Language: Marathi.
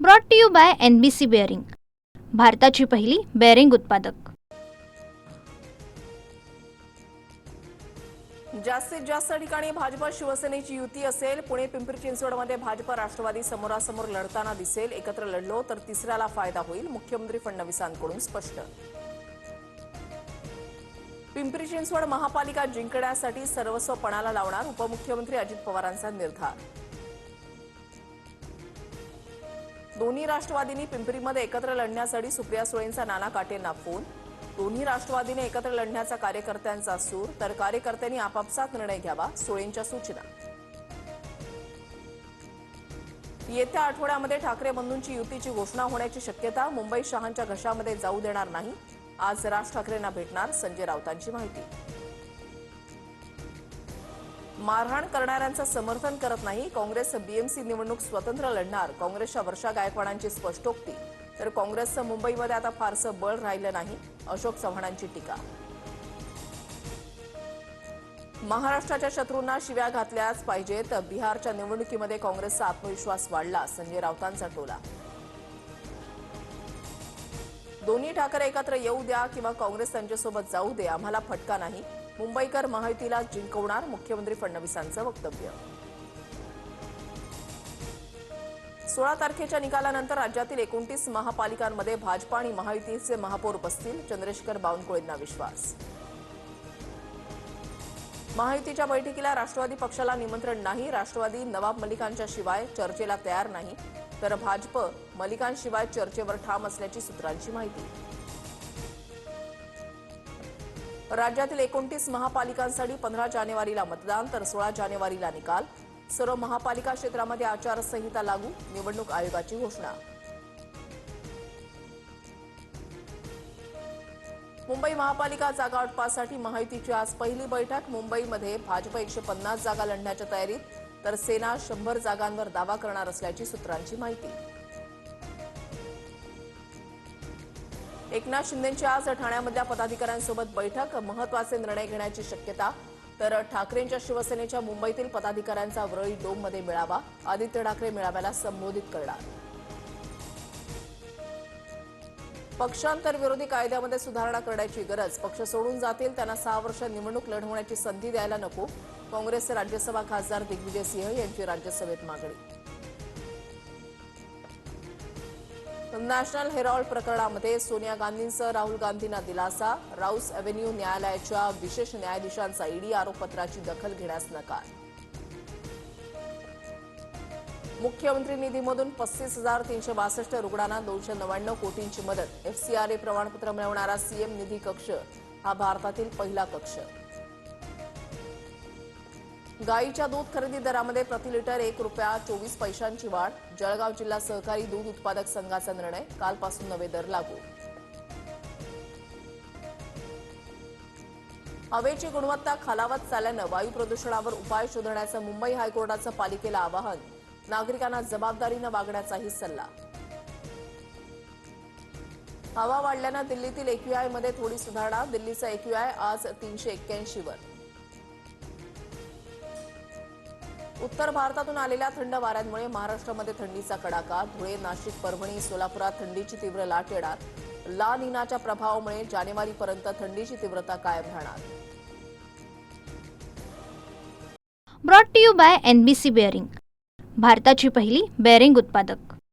Brought to you by NBC bearing, भारताची पहिली बेअरिंग उत्पादक। जास्तीत जास्त ठिकाणी भाजप शिवसेनेची युती असेल। पुणे पिंपरी चिंचवडमध्ये भाजप राष्ट्रवादी समोरासमोर लढताना दिसेल। एकत्र लढलो तर तिसऱ्याला फायदा होईल, मुख्यमंत्री फडणवीसांकडून स्पष्ट। पिंपरी चिंचवड महापालिका जिंकण्यासाठी सर्वस्व पणाला लावणार, उपमुख्यमंत्री अजित पवारांचा निर्धार। दोन्ही राष्ट्रवादींनी पिंपरीमध्ये एकत्र लढण्यासाठी सुप्रिया सुळेंचा नाना काटेंना फोन। दोन्ही राष्ट्रवादीने एकत्र लढण्याचा कार्यकर्त्यांचा सूर, तर कार्यकर्त्यांनी आपापसात निर्णय घ्यावा, सुळेंच्या सूचना। येत्या आठवड्यामध्ये ठाकरे बंधूंची युतीची घोषणा होण्याची शक्यता, मुंबई शहांच्या घशामध्ये जाऊ देणार नाही। आज राज ठाकरेंना भेटणार, संजय राऊतांची माहिती। मारहाण करणाऱ्यांचं समर्थन करत नाही, काँग्रेस BMC निवडणूक स्वतंत्र लढणार, काँग्रेसच्या वर्षा गायकवाडांची स्पष्टोक्ती। तर काँग्रेसचं मुंबईमध्ये आता फारसं बळ राहिलं नाही, अशोक चव्हाणांची टीका। महाराष्ट्राच्या शत्रूंना शिव्या घातल्याच पाहिजेत, बिहारच्या निवडणुकीमध्ये काँग्रेसचा आत्मविश्वास वाढला, संजय राऊतांचा टोला। दोन्ही ठाकरे एकत्र येऊ द्या किंवा काँग्रेस त्यांच्यासोबत जाऊ दे, आम्हाला फटका नाही, मुंबईकर महायुतीला जिंकवणार, मुख्यमंत्री फडणवीसांचं वक्तव्य। 16 तारखेच्या निकालानंतर राज्यातील 29 महापालिकांमध्ये भाजप आणि महायुतीचे महापौर बसतील, चंद्रशेखर बावनकुळेंना विश्वास। महायुतीच्या बैठकीला राष्ट्रवादी पक्षाला निमंत्रण नाही, राष्ट्रवादी नवाब मलिकांच्या शिवाय चर्चेला तयार नाही, तर भाजप मलिकांशिवाय चर्चेवर ठाम असल्याची सूत्रांची माहिती। राज्यातील 29 महापालिकांसाठी 15 जानेवारीला मतदान, तर 16 जानेवारीला निकाल। सर्व महापालिका क्षेत्रामध्ये आचारसंहिता लागू, निवडणूक आयोगाची घोषणा। मुंबई महापालिका जागा वाटपासाठी महायुतीची आज पहिली बैठक, मुंबईमध्ये भाजप 150 जागा लढण्याच्या तयारीत, तर सेना 100 जागांवर दावा करणार असल्याची सूत्रांची माहिती। एकनाथ शिंदेंची आज ठाण्यामधल्या पदाधिकाऱ्यांसोबत बैठक, महत्त्वाचे निर्णय घेण्याची शक्यता, तर ठाकरेंच्या शिवसेनेच्या मुंबईतील पदाधिकाऱ्यांचा वरळी डोममध्ये मेळावा, आदित्य ठाकरे मेळाव्याला संबोधित करणार। पक्षांतर विरोधी कायद्यामध्ये सुधारणा करण्याची गरज, पक्ष सोडून जातील त्यांना 6 वर्ष निवडणूक लढवण्याची संधी द्यायला नको, काँग्रेसचे राज्यसभा खासदार दिग्विजय सिंह यांची राज्यसभेत मागणी। नॅशनल हेराल्ड प्रकरणामध्ये सोनिया गांधींसह राहुल गांधींना दिलासा, राऊस एव्हेन्यू न्यायालयाच्या विशेष न्यायाधीशांचा ईडी आरोपपत्राची दखल घेण्यास नकार। मुख्यमंत्री निधीमधून 35,362 रुग्णांना 299 कोटींची मदत, FCRA प्रमाणपत्र मिळवणारा CM निधी कक्ष हा भारतातील पहिला कक्ष। गाईच्या दूध खरेदी दरामध्ये प्रति लिटर ₹1.24 वाढ, जळगाव जिल्हा सहकारी दूध उत्पादक संघाचा निर्णय, कालपासून नवे दर लागू। हवेची गुणवत्ता खालावत चालल्यानं वायू प्रदूषणावर उपाय शोधण्याचं मुंबई हायकोर्टाचं पालिकेला आवाहन, नागरिकांना जबाबदारीनं वागण्याचाही सल्ला। हवा वाढल्यानं दिल्लीतील AQI मध्ये थोडी सुधारणा, दिल्लीचा AQI आज 381 वर। उत्तर भारतातून आलेल्या थंड वाऱ्यांमुळे महाराष्ट्रामध्ये थंडीचा कडाका, धुळे, नाशिक, परभणी, सोलापुरात थंडीची तीव्र लाट येणार, ला निनाच्या प्रभावामुळे जानेवारीपर्यंत थंडीची तीव्रता कायम राहणार। Brought to you by NBC bearing, भारताची पहिली बेअरिंग उत्पादक।